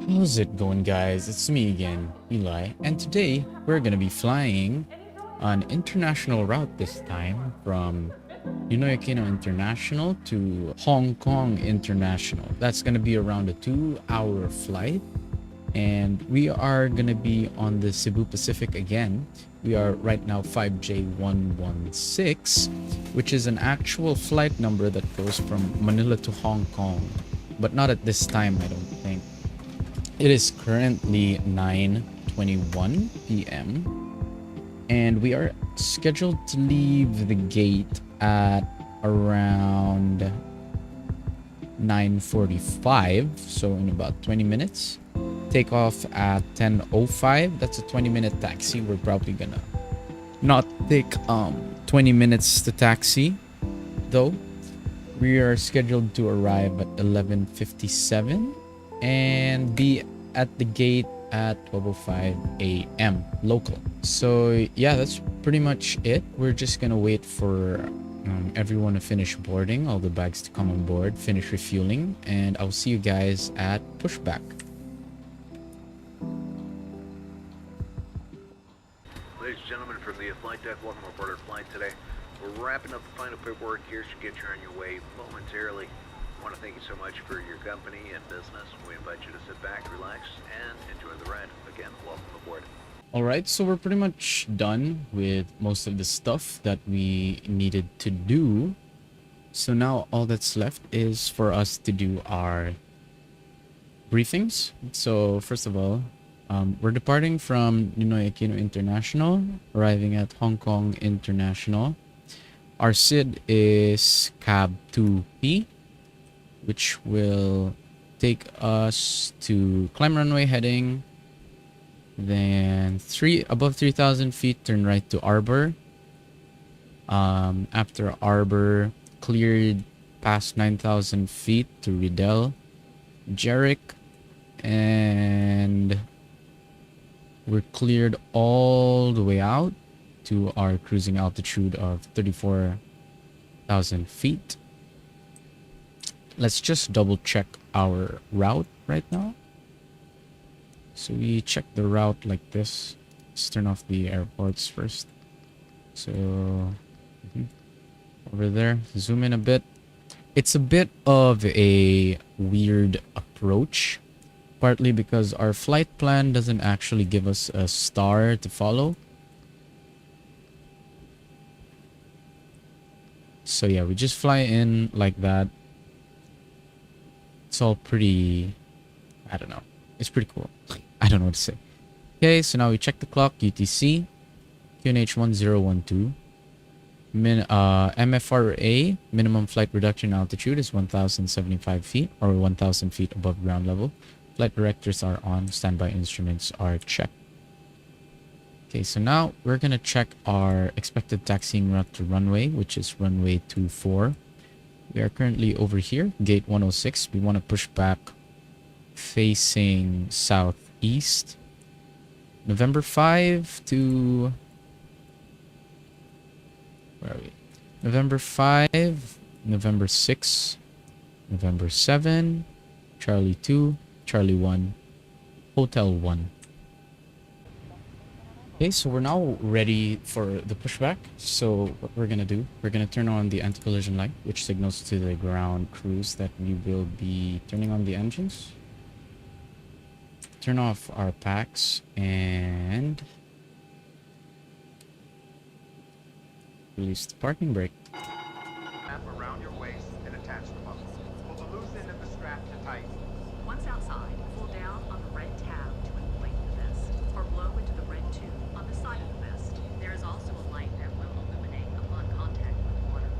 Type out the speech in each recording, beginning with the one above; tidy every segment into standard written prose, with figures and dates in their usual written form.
How's it going, guys? It's me again, Eli, and today we're gonna be flying an international route this time from Ninoy Aquino International to Hong Kong International. That's gonna be around a 2-hour flight, and we are gonna be on the Cebu Pacific again. We are right now 5J116, which is an actual flight number that goes from Manila to Hong Kong, but not at this time, I don't think. It is currently 9:21 p.m. and we are scheduled to leave the gate at around 9:45, so in about 20 minutes. Take off at 10:05. That's a 20-minute taxi. We're probably gonna not take 20 minutes to taxi though. We are scheduled to arrive at 11:57 and be at the gate at 12:05 a.m. local. So yeah, that's pretty much it. We're just gonna wait for everyone to finish boarding, all the bags to come on board, finish refueling, and I'll see you guys at pushback. Ladies and gentlemen, from the flight deck, welcome aboard our flight today. We're wrapping up the final paperwork here, so get you on your way momentarily. I want to thank you so much for your company and business. We invite you to sit back, relax, and enjoy the ride. Again, welcome aboard. Alright, so we're pretty much done with most of the stuff that we needed to do. So now all that's left is for us to do our briefings. So first of all, we're departing from Ninoy Aquino International, arriving at Hong Kong International. Our SID is cab 2P, which will take us to climb runway heading, then above 3,000 feet, turn right to Arbor. After Arbor, cleared past 9,000 feet to Riddell, Jerick, and we're cleared all the way out to our cruising altitude of 34,000 feet. Let's just double check our route right now. So we check the route like this. Let's turn off the airports first. So over there, zoom in a bit. It's a bit of a weird approach, partly because our flight plan doesn't actually give us a star to follow. So yeah, we just fly in like that. It's all pretty, I don't know. It's pretty cool. I don't know what to say. Okay, so now we check the clock. UTC, QNH 1012. MFRA, minimum flight reduction altitude, is 1,075 feet or 1,000 feet above ground level. Flight directors are on. Standby instruments are checked. Okay, so now we're going to check our expected taxiing route to runway, which is runway 24. We are currently over here, gate 106. We want to push back facing southeast. November 5 to... where are we? November 5, November 6, November 7, Charlie 2, Charlie 1, Hotel 1. Okay, so we're now ready for the pushback. So what we're gonna do, we're gonna turn on the anti-collision light, which signals to the ground crews that we will be turning on the engines. Turn off our packs and release the parking brake. Wrap around your waist and attach the buckle. Pull the loose end of the strap to tighten. Once outside, pull down on the red tab to inflate the vest, or blow into the red tube on the side of the vest. There is also a light that will illuminate upon contact with water.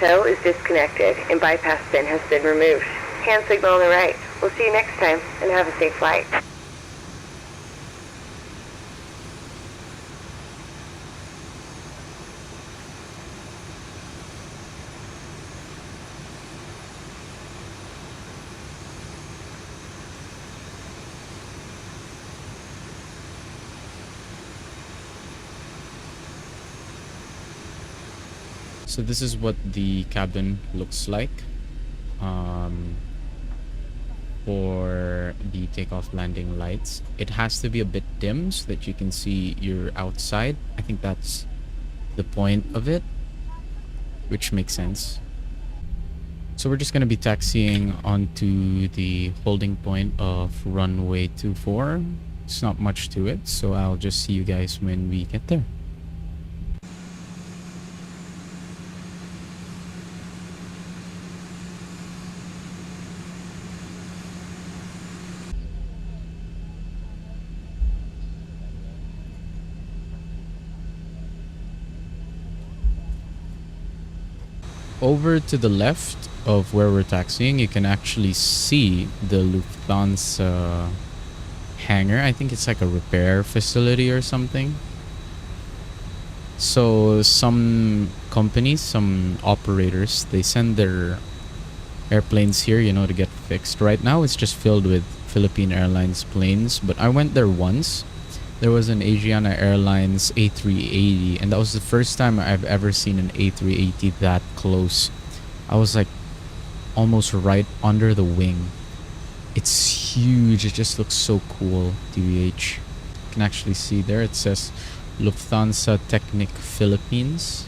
tow is disconnected and bypass bin has been removed. Hand signal on the right. We'll see you next time, and have a safe flight. So this is what the cabin looks like for the takeoff landing lights. It has to be a bit dim so that you can see you're outside. I think that's the point of it, which makes sense. So we're just going to be taxiing onto the holding point of runway 24. It's not much to it, so I'll just see you guys when we get there. Over to the left of where we're taxiing, you can actually see the Lufthansa hangar. I think it's like a repair facility or something. So some companies, some operators, they send their airplanes here, you know, to get fixed. Right now it's just filled with Philippine Airlines planes, but I went there once. There was an Asiana Airlines A380, and that was the first time I've ever seen an A380 that close. I was like almost right under the wing. It's huge. It just looks so cool, TVH. You can actually see there it says Lufthansa Technic Philippines.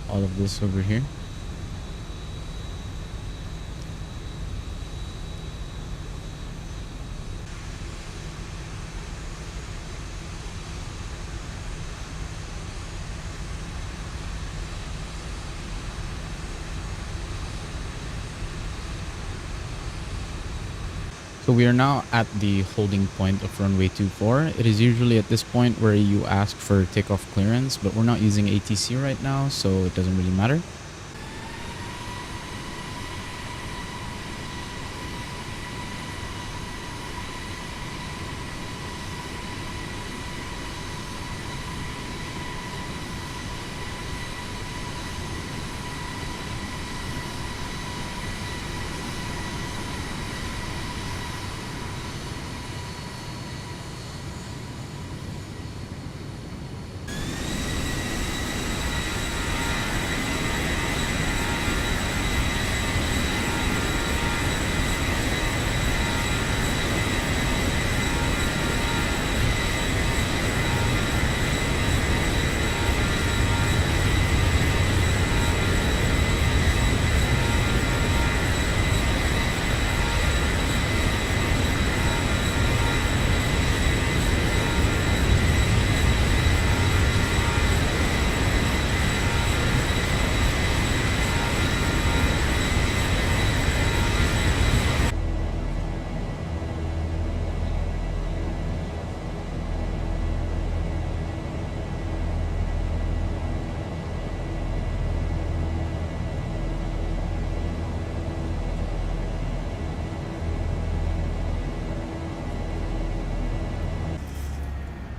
All of this over here. So we are now at the holding point of runway 24. It is usually at this point where you ask for takeoff clearance, but we're not using ATC right now, so it doesn't really matter.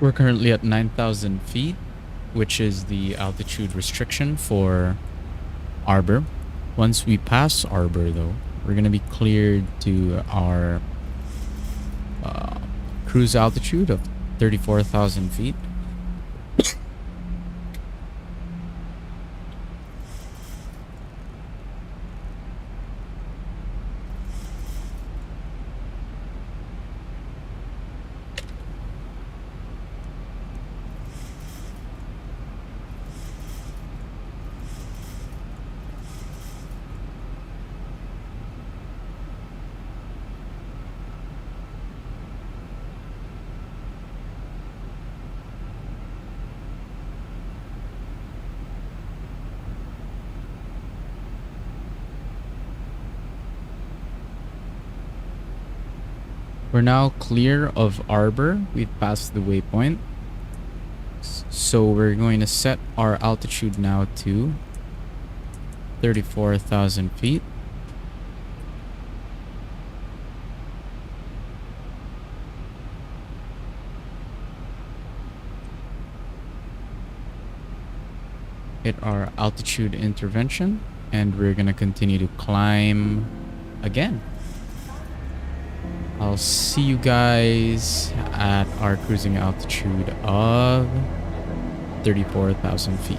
We're currently at 9,000 feet, which is the altitude restriction for Arbor. Once we pass Arbor, though, we're going to be cleared to our cruise altitude of 34,000 feet. We're now clear of Arbor. We've passed the waypoint. So we're going to set our altitude now to 34,000 feet. Hit our altitude intervention, and we're gonna continue to climb again. I'll see you guys at our cruising altitude of 34,000 feet.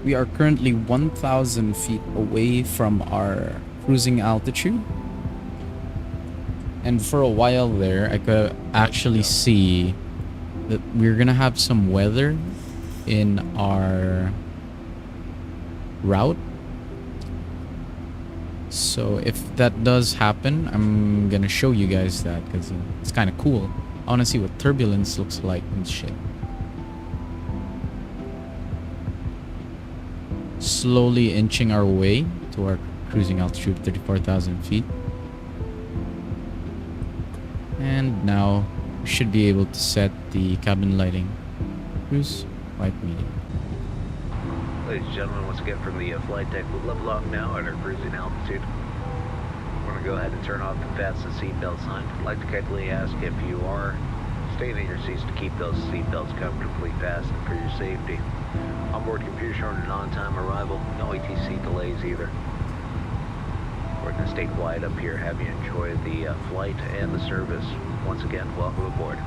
We are currently 1,000 feet away from our cruising altitude. And for a while there, I could actually see that we're gonna have some weather in our route. So if that does happen, I'm gonna show you guys that because it's kind of cool. I want to see what turbulence looks like and shit. Slowly inching our way to our cruising altitude of 34,000 feet. And now we should be able to set the cabin lighting. Cruise light medium. Ladies and gentlemen, once again from the flight deck, we'll level off now at our cruising altitude. We're going to go ahead and turn off the fasten seatbelt sign. I'd like to kindly ask if you are staying in your seats to keep those seatbelts comfortably fastened for your safety. Onboard computer showing an on-time arrival, no ATC delays either. We're going to stay quiet up here, have you enjoy the flight and the service. Once again, welcome aboard.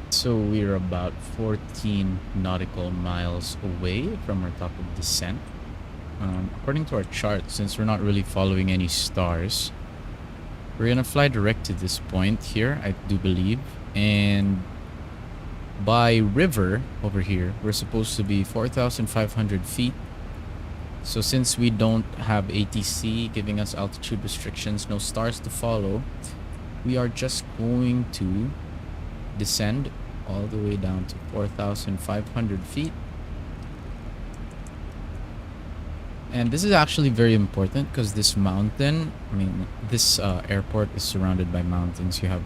So we're about 14 nautical miles away from our top of descent. According to our chart, since we're not really following any stars, we're gonna fly direct to this point here, I do believe. And by river over here, we're supposed to be 4,500 feet. So since we don't have ATC giving us altitude restrictions, no stars to follow, we are just going to descend all the way down to 4,500 feet. And this is actually very important because this mountain, I mean, this airport is surrounded by mountains. You have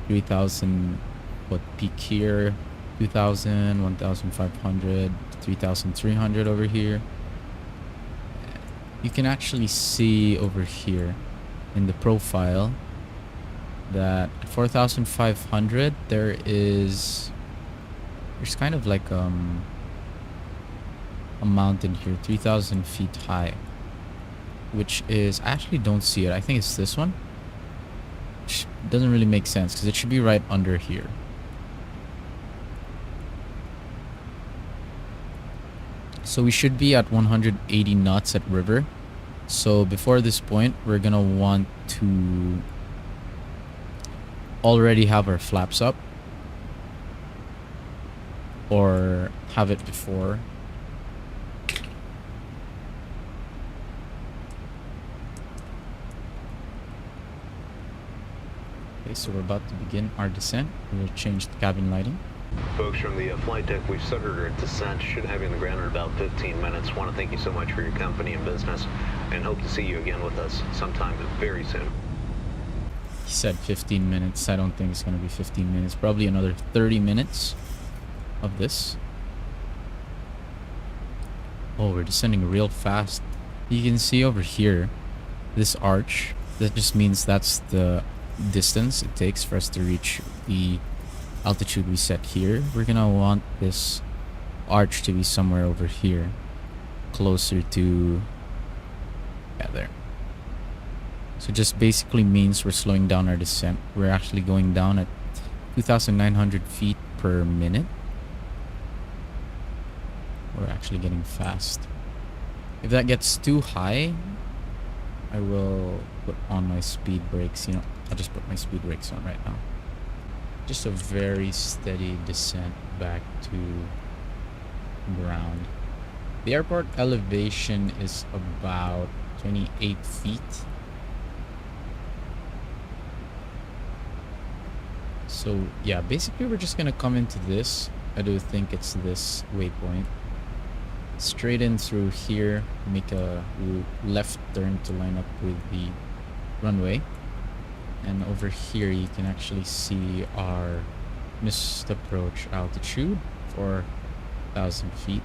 3,000 foot peak here, 2,000, 1,500, 3,300 over here. You can actually see over here in the profile that at 4,500 there's kind of like a mountain here, 3,000 feet high, which is, I actually don't see it. I think it's this one, which doesn't really make sense because it should be right under here. So we should be at 180 knots at river. So before this point, we're gonna want to already have our flaps up, or have it before. Okay, so we're about to begin our descent. We'll change the cabin lighting. Folks from the flight deck, we've started our descent. Should have you on the ground in about 15 minutes. Want to thank you so much for your company and business, and hope to see you again with us sometime very soon. He said 15 minutes. I don't think it's going to be 15 minutes. Probably another 30 minutes of this. Oh, we're descending real fast. You can see over here, this arch. That just means that's the distance it takes for us to reach the altitude we set here. We're gonna want this arch to be somewhere over here, closer to, yeah, there. So just basically means we're slowing down our descent. We're actually going down at 2,900 feet per minute. We're actually getting fast. If that gets too high, I will put on my speed brakes. You know, I'll just put my speed brakes on right now. Just a very steady descent back to ground. The airport elevation is about 28 feet. So yeah, basically we're just gonna come into this. I do think it's this waypoint. Straight in through here, make a left turn to line up with the runway. And over here you can actually see our missed approach altitude, 4,000 feet.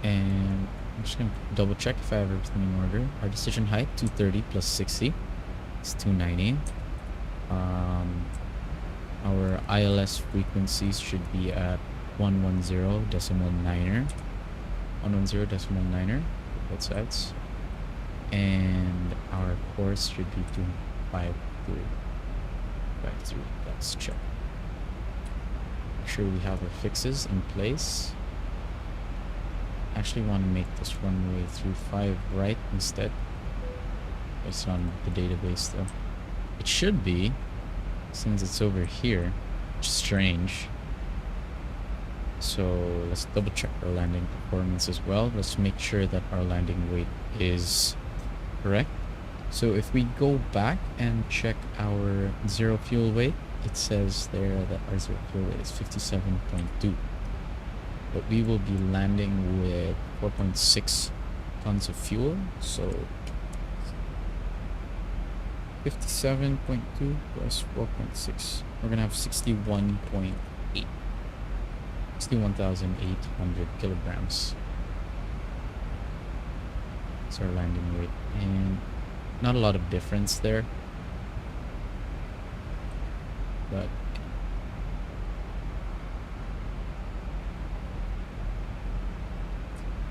And I'm just going to double check if I have everything in order. Our decision height, 230 plus 60. It's 290. Our ILS frequencies should be at 110.9er. 110.9er, both sides. And our course should be 253. 53. Let's check. Make sure we have our fixes in place. Actually want to make this runway 35 right instead. It's on the database though. It should be, since it's over here, which is strange. So let's double check our landing performance as well. Let's make sure that our landing weight is correct. So if we go back and check our zero fuel weight, it says there that our zero fuel weight is 57.2. But we will be landing with 4.6 tons of fuel. So 57.2 plus 4.6. We're gonna have 61.8. 61,800 kilograms. That's our landing weight, and not a lot of difference there, but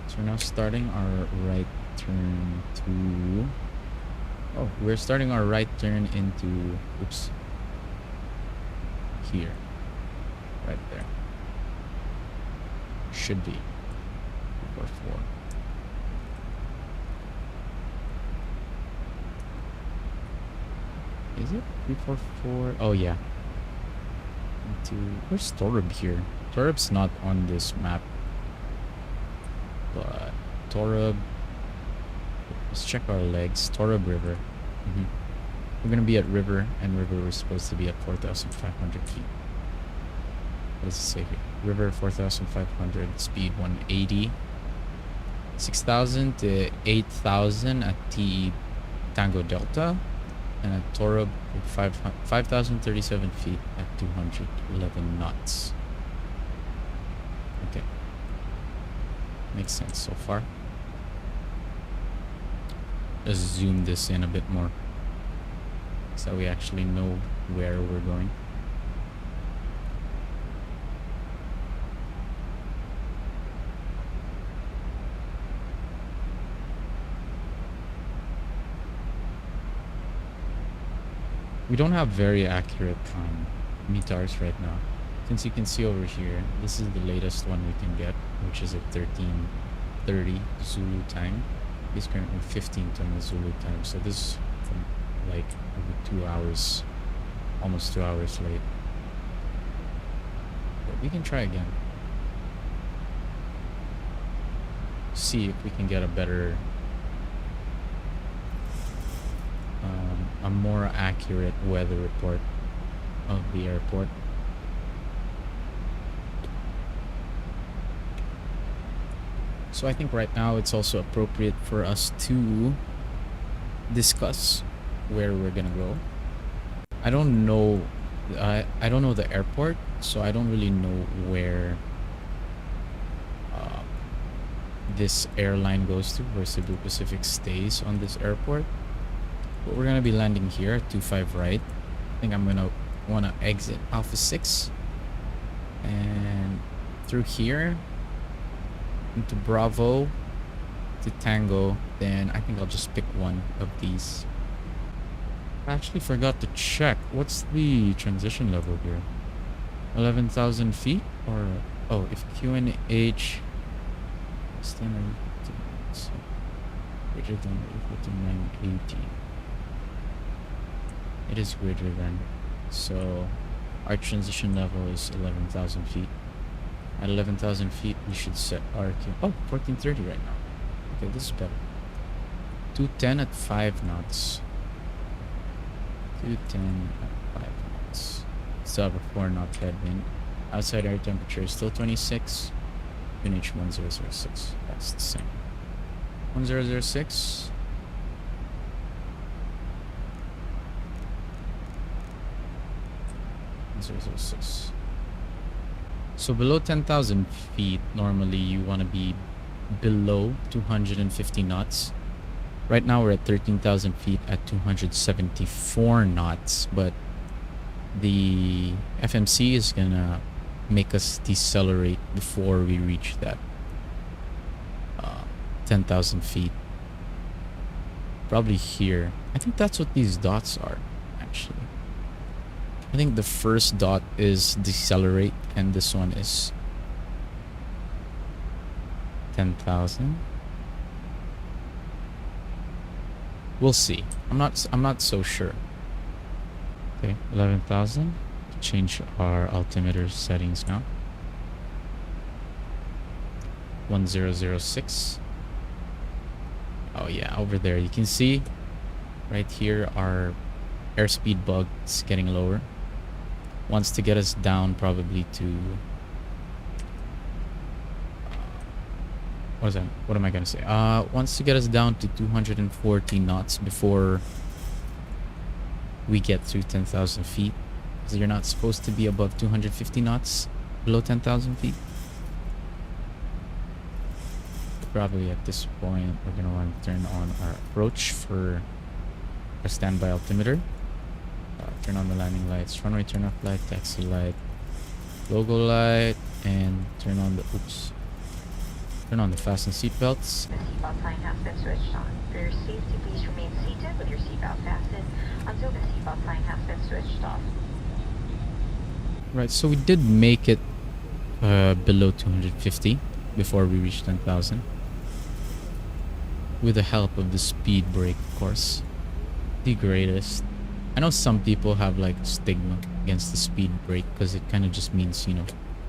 so we're now starting our right turn to, oh, we're starting our right turn into, oops, here, right there. Should be 344. Is it 344? Oh yeah. Where's Torub here? Torub's not on this map, but Torub. Let's check our legs. Torub River. We're gonna be at river, and river we're supposed to be at 4,500 feet. What does it say here? River 4,500, speed 180. 6,000 to 8,000 at TE Tango Delta. And at Torub, 5,037 feet at 211 knots. Okay. Makes sense so far. just zoom this in a bit more so we actually know where we're going. We don't have very accurate METARs right now. Since you can see over here, this is the latest one we can get, which is at 13:30 Zulu time. It's currently 15:20 Zulu time, so this is from like maybe 2 hours, almost 2 hours late. But we can try again. See if we can get a better, a more accurate weather report of the airport. So I think right now it's also appropriate for us to discuss where we're gonna go. I don't know the airport, so I don't really know where this airline goes to, where Cebu Pacific stays on this airport. But we're gonna be landing here at 25 right. I think I'm gonna wanna exit Alpha 6 and through here into Bravo to Tango. Then I think I'll just pick one of these. I actually forgot to check. What's the transition level here? 11,000 feet? Or, oh, if QNH standard greater than or equal to 980. It is greater than. So our transition level is 11,000 feet. At 11,000 feet, we should set our oh, 1430 right now. Okay, this is better. 210 at 5 knots. 210 at 5 knots. Still have a 4 knot headwind. Outside air temperature is still 26. QNH 1006. That's the same. 1006. So below 10,000 feet, normally you want to be below 250 knots. Right now we're at 13,000 feet at 274 knots, but the FMC is gonna make us decelerate before we reach that 10,000 feet. Probably here. I think that's what these dots are, actually. I think the first dot is decelerate, and this one is 10,000. We'll see. I'm not so sure. Okay, 11,000. Change our altimeter settings now. 1006. Oh yeah, over there you can see right here our airspeed bug is getting lower. Wants to get us down probably to what is that? What am I gonna say? Wants to get us down to 240 knots before we get through 10,000 feet. So you're not supposed to be above 250 knots below 10,000 feet. Probably at this point we're gonna want to turn on our approach for our standby altimeter. Turn on the landing lights, runway turn off light, taxi light, logo light, and turn on the turn on the fasten seatbelts. The seatbelt sign has been switched on. For your safety, please remain seated with your seatbelt fastened until the seatbelt sign has been switched off. Right, so we did make it below 250 before we reached 10,000. With the help of the speed brake, of course. The greatest. I know some people have like stigma against the speed brake because it kind of just means, you know,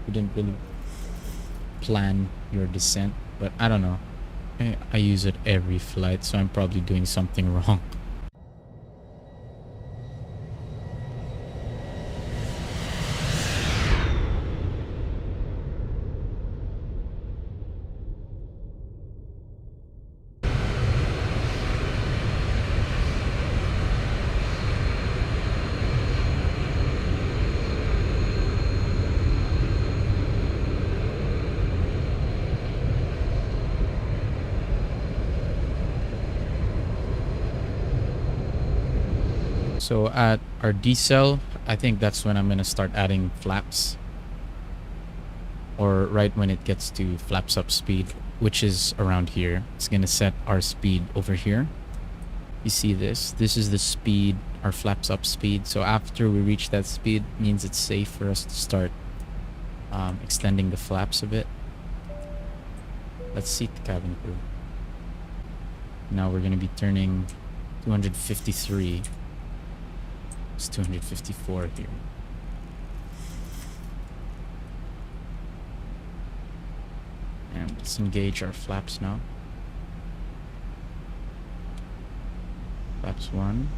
you didn't really plan your descent, but I don't know. I use it every flight, so I'm probably doing something wrong. So at our decel, I think that's when I'm gonna start adding flaps. Or right when it gets to flaps up speed, which is around here. It's gonna set our speed over here. You see this? This is the speed, our flaps up speed. So after we reach that speed, means it's safe for us to start extending the flaps a bit. Let's seat the cabin crew. Now we're gonna be turning 253. It's 254 here. And let's engage our flaps now. Flaps 1.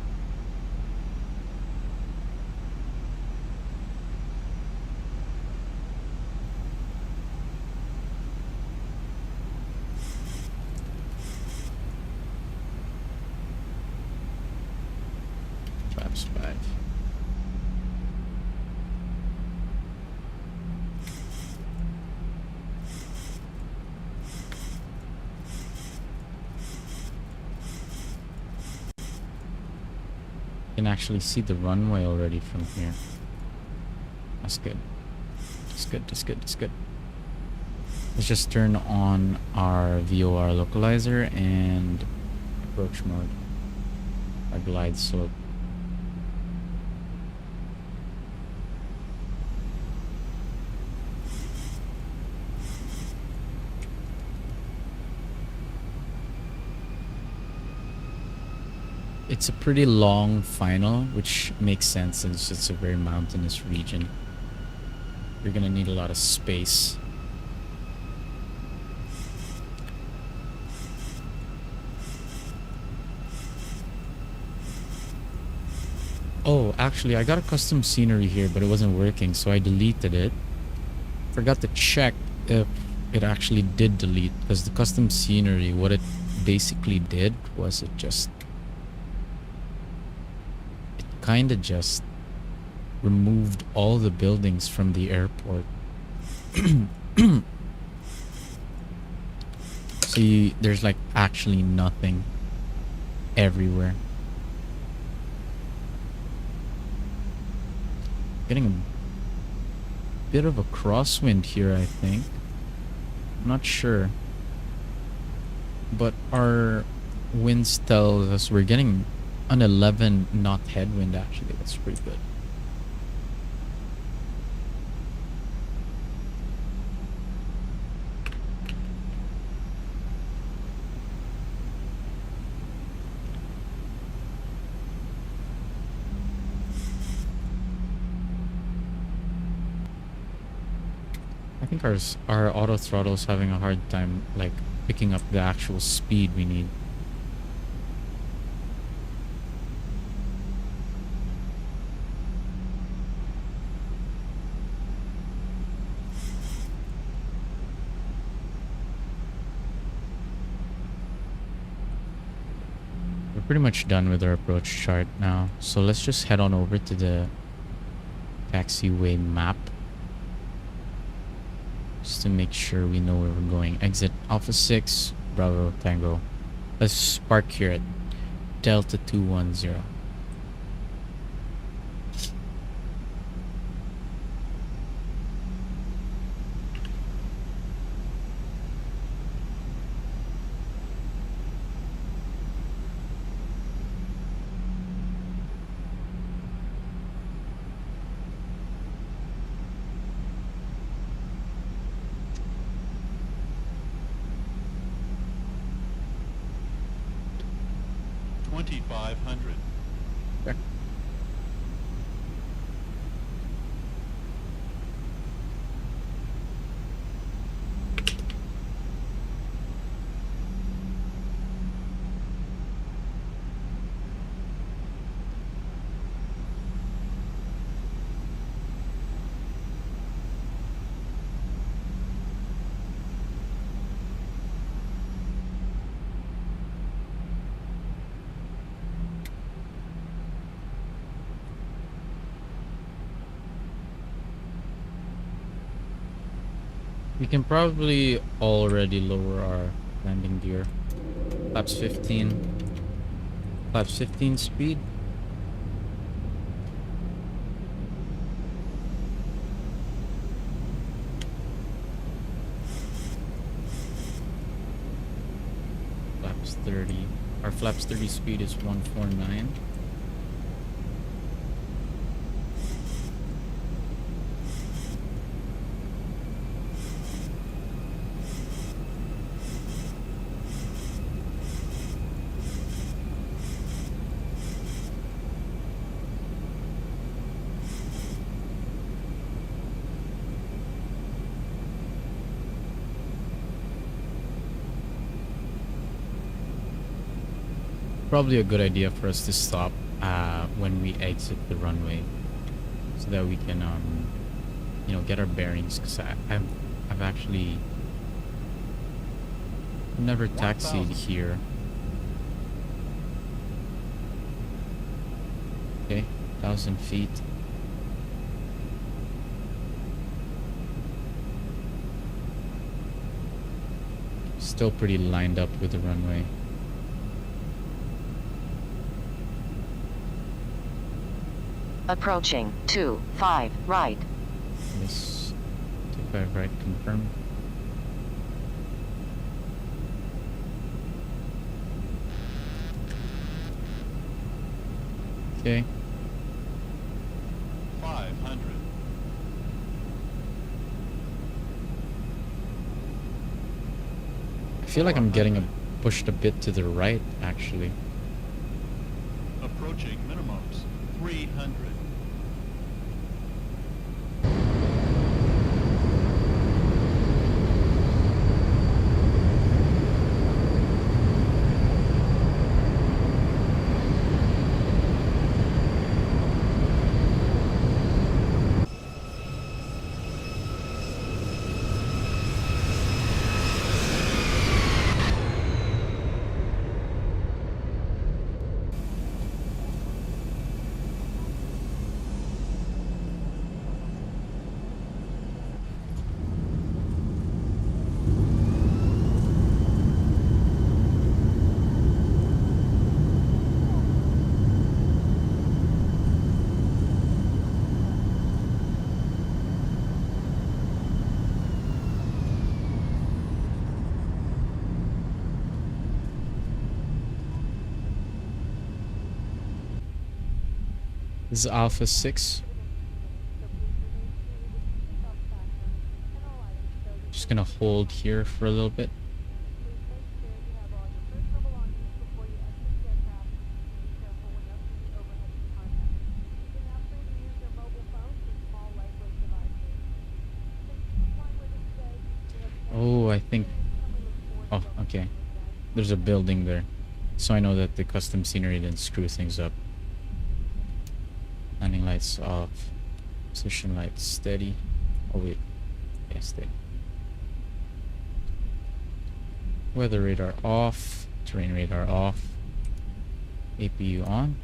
Flaps 5. Can actually see the runway already from here. That's good. That's good. That's good. That's good. Let's just turn on our VOR localizer and approach mode. Our glide slope. It's a pretty long final, which makes sense since it's a very mountainous region. You're gonna need a lot of space. Oh, actually, I got a custom scenery here, but it wasn't working, so I deleted it. Forgot to check if it actually did delete, because the custom scenery, what it basically did was it kind of just removed all the buildings from the airport. See, there's like actually nothing everywhere. Getting a bit of a crosswind here, I think. I'm not sure. But our winds tell us we're getting an 11 knot headwind actually. That's pretty good. I think our auto throttle is having a hard time like picking up the actual speed we need. We're pretty much done with our approach chart now, so let's just head on over to the taxiway map just to make sure we know where we're going. Exit Alpha 6 Bravo Tango. Let's park here at Delta 210. Okay. We can probably already lower our landing gear. Flaps 15. Flaps 15 speed. 30. Our flaps 30 speed is 149. Probably a good idea for us to stop when we exit the runway, so that we can you know, get our bearings. Because I've actually never taxied here. Okay, 1,000 feet. Still pretty lined up with the runway. Approaching 25 right. Yes, 25 right, confirm. Okay. 500. I feel like I'm getting pushed a bit to the right, actually. Approaching minimums. 300. This is Alpha 6. Just gonna hold here for a little bit. Oh, I think... Oh, okay. There's a building there. So I know that the custom scenery didn't screw things up. Landing lights off. Position lights steady. Oh wait. Yeah, steady. Weather radar off. Terrain radar off. APU on.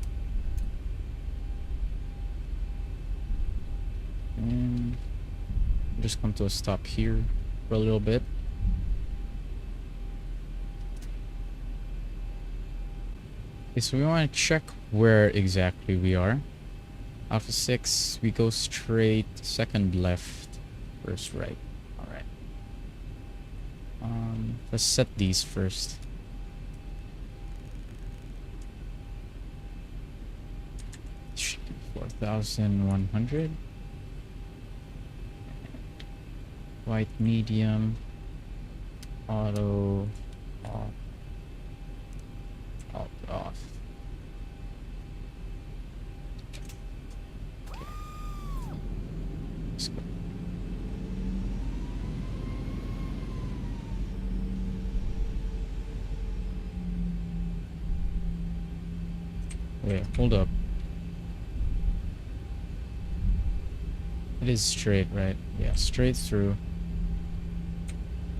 And just come to a stop here for a little bit. Okay, so we want to check where exactly we are. Alpha 6, we go straight, second left, first right. Alright. Let's set these first. Should be 4,100. White medium. Auto. Off. Off. Let's go. Wait, hold up. It is straight, right? Yeah, straight through.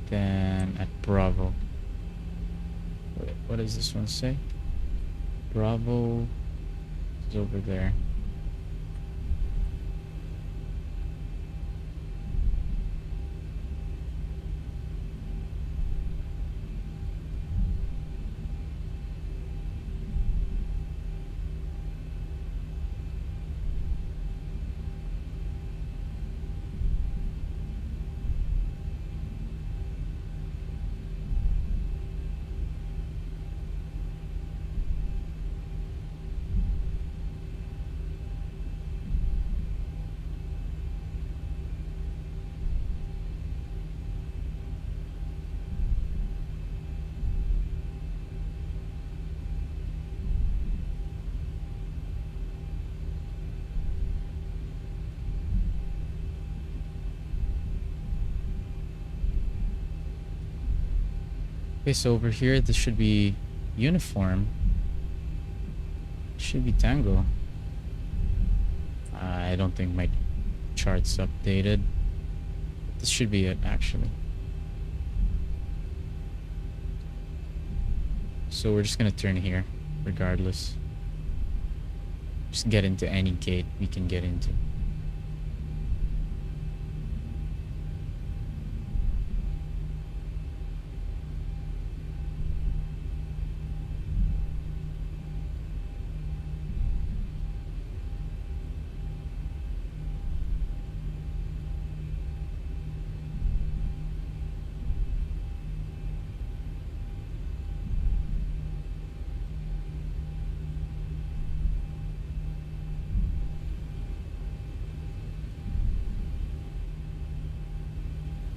Then at Bravo. Wait, what does this one say? Bravo is over there. Okay, so over here, this should be uniform. Should be Tango. I don't think my chart's updated. This should be it, actually. So we're just gonna turn here, regardless. Just get into any gate we can get into.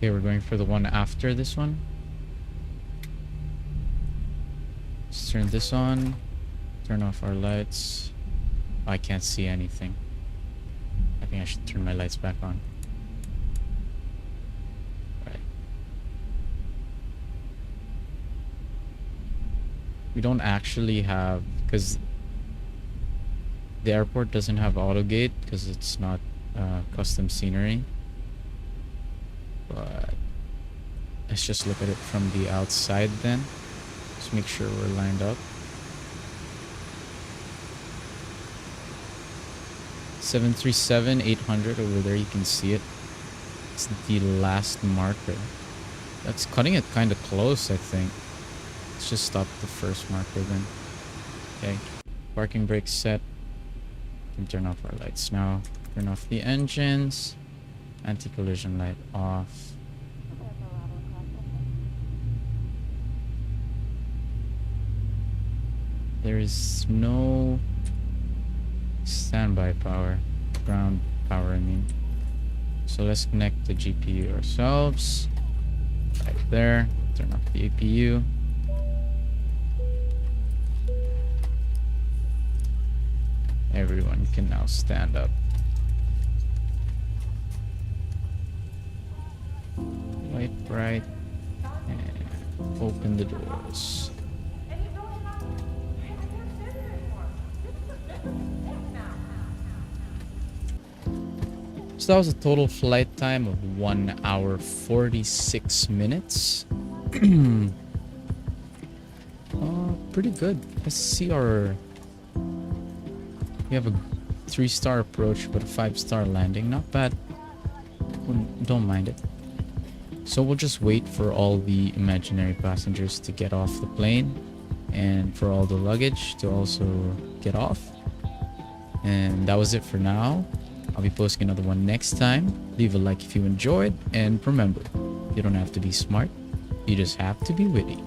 Okay, we're going for the one after this one. Let's turn this on. Turn off our lights. Oh, I can't see anything. I think I should turn my lights back on. Right. We don't actually have, because the airport doesn't have auto gate because it's not custom scenery. But let's just look at it from the outside then. Just make sure we're lined up. 737-800 over there, you can see it. It's the last marker. That's cutting it kind of close, I think. Let's just stop the first marker then. Okay. Parking brake set. We can turn off our lights now. Turn off the engines. Anti-collision light off. There is no standby power. Ground power, I mean. So let's connect the GPU ourselves. Right there. Turn off the APU. Everyone can now stand up. Light bright and open the doors. So that was a total flight time of 1 hour 46 minutes. Pretty good. Let's see our... We have a 3-star approach but a 5-star landing. Not bad. Don't mind it. So we'll just wait for all the imaginary passengers to get off the plane and for all the luggage to also get off. And that was it for now. I'll be posting another one next time. Leave a like if you enjoyed, and remember, you don't have to be smart, you just have to be witty.